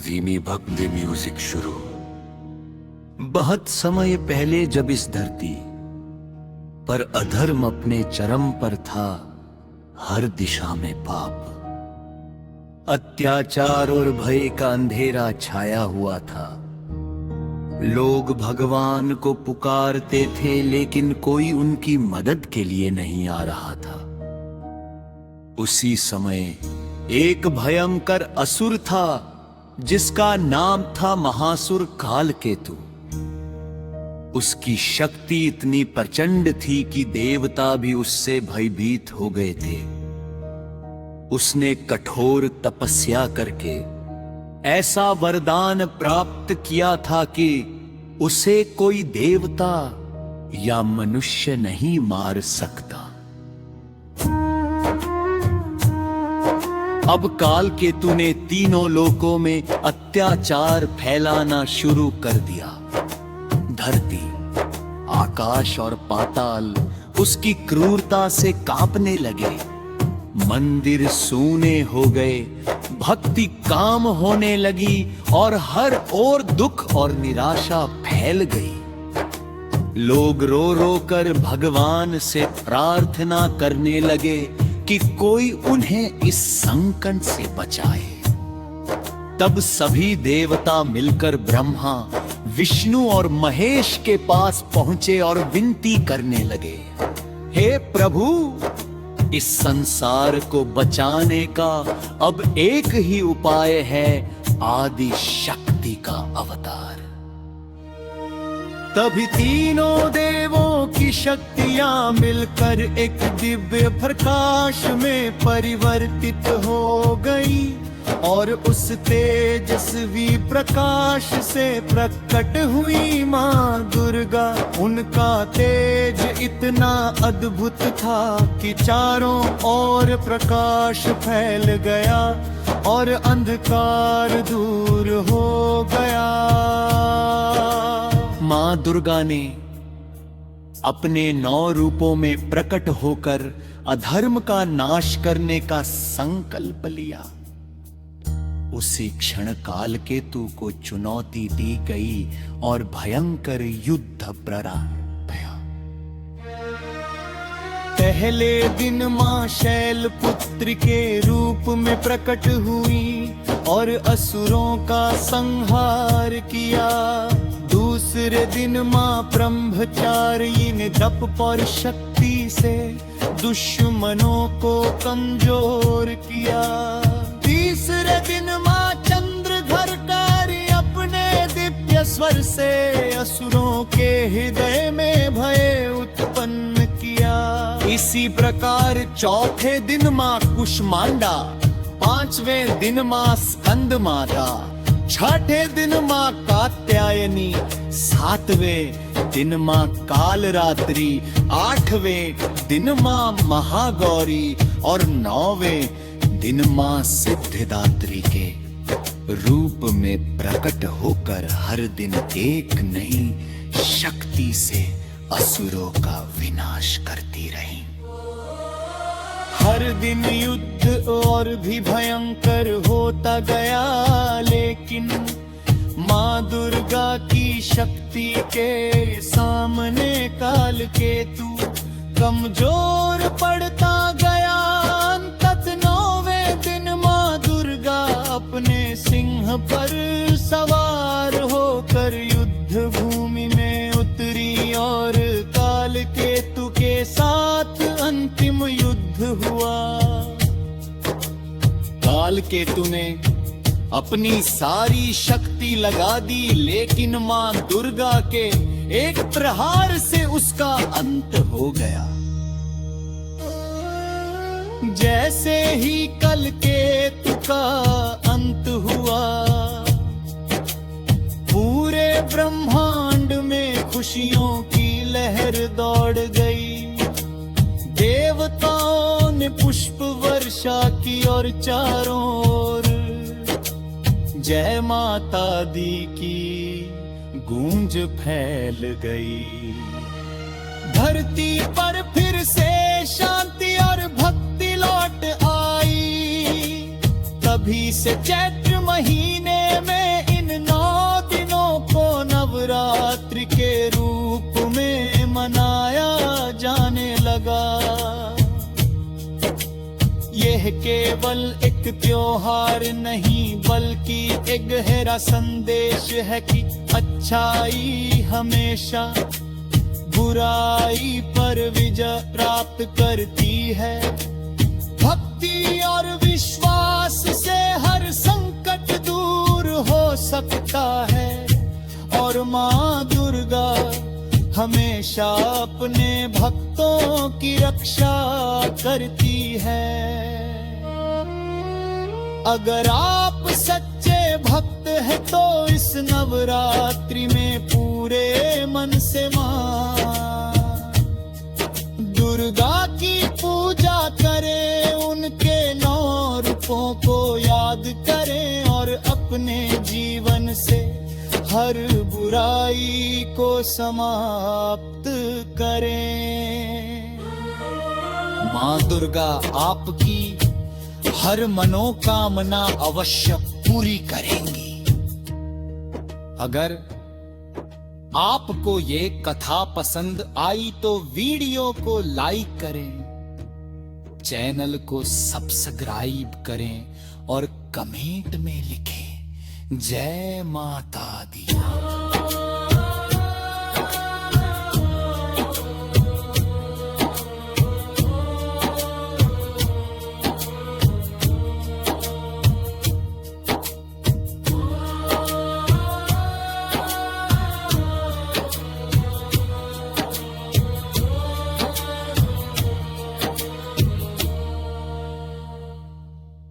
धीमी भक्ति म्यूजिक शुरू। बहुत समय पहले जब इस धरती पर अधर्म अपने चरम पर था, हर दिशा में पाप, अत्याचार और भय का अंधेरा छाया हुआ था। लोग भगवान को पुकारते थे, लेकिन कोई उनकी मदद के लिए नहीं आ रहा था। उसी समय एक भयंकर असुर था जिसका नाम था महासुर कालकेतु। उसकी शक्ति इतनी प्रचंड थी कि देवता भी उससे भयभीत हो गए थे। उसने कठोर तपस्या करके ऐसा वरदान प्राप्त किया था कि उसे कोई देवता या मनुष्य नहीं मार सकता। अब कालकेतु ने तीनों लोकों में अत्याचार फैलाना शुरू कर दिया। धरती, आकाश और पाताल उसकी क्रूरता से कांपने लगे। मंदिर सूने हो गए, भक्ति काम होने लगी और हर ओर दुख और निराशा फैल गई। लोग रो रो कर भगवान से प्रार्थना करने लगे कि कोई उन्हें इस संकट से बचाए। तब सभी देवता मिलकर ब्रह्मा, विष्णु और महेश के पास पहुंचे और विनती करने लगे, हे प्रभु, इस संसार को बचाने का अब एक ही उपाय है, आदि शक्ति का अवतार। तभी तीनों देवों की शक्तियां मिलकर एक दिव्य प्रकाश में परिवर्तित हो गई और उस तेजस्वी प्रकाश से प्रकट हुई मां दुर्गा। उनका तेज इतना अद्भुत था कि चारों ओर प्रकाश फैल गया और अंधकार दूर हो गया। मां दुर्गा ने अपने 9 रूपों में प्रकट होकर अधर्म का नाश करने का संकल्प लिया। उसी क्षण कालकेतु को चुनौती दी गई और भयंकर युद्ध प्रारंभ हुआ। पहले दिन मां शैलपुत्री के रूप में प्रकट हुई और असुरों का संहार किया। दूसरे दिन मां ब्रह्मचारिणी ने तप और शक्ति से दुश्मनों को कमजोर किया। तीसरे दिन मां चंद्रधरकारी अपने दिव्य स्वर से असुरों के हृदय में भय उत्पन्न किया। इसी प्रकार चौथे दिन मां कुष्मांडा, 5वें दिन मां स्कंद माता, 6ठे दिन मां कात्यायनी, 7वें दिन मां कालरात्रि, 8वें दिन मां महागौरी और 9वें दिन मां सिद्धिदात्री के रूप में प्रकट होकर हर दिन एक नई शक्ति से असुरों का विनाश करती रही। हर दिन युद्ध और भी भयंकर होता गया, लेकिन मां दुर्गा की शक्ति के सामने कालकेतु कमजोर पड़ता गया। अंततः 9वें दिन मां दुर्गा अपने सिंह पर सवार होकर युद्ध भूमि में उतरी और कालकेतु के साथ अंतिम युद्ध हुआ। कालकेतु ने अपनी सारी शक्ति लगा दी, लेकिन मां दुर्गा के एक प्रहार से उसका अंत हो गया। जैसे ही कालकेतु का अंत हुआ, पूरे ब्रह्मांड में खुशियों की लहर दौड़ गई। देवताओं ने पुष्प वर्षा की और चारों ओर जय माता दी की गूंज फैल गई। धरती पर फिर से शांति और भक्ति लौट आई। तभी से चैत्र महीने में यह केवल एक त्योहार नहीं बल्कि एक गहरा संदेश है कि अच्छाई हमेशा बुराई पर विजय प्राप्त करती है। भक्ति और विश्वास से हर संकट दूर हो सकता है और माँ दुर्गा हमेशा अपने भक्तों की रक्षा करती है। अगर आप सच्चे भक्त हैं तो इस नवरात्रि में पूरे मन से माँ दुर्गा की पूजा करें, उनके 9 रूपों को याद करें और अपने जीवन से हर बुराई को समाप्त करें। माँ दुर्गा आपकी हर मनोकामना अवश्य पूरी करेंगी। अगर आपको ये कथा पसंद आई तो वीडियो को लाइक करें, चैनल को सब्सक्राइब करें और कमेंट में लिखें जय माता दी।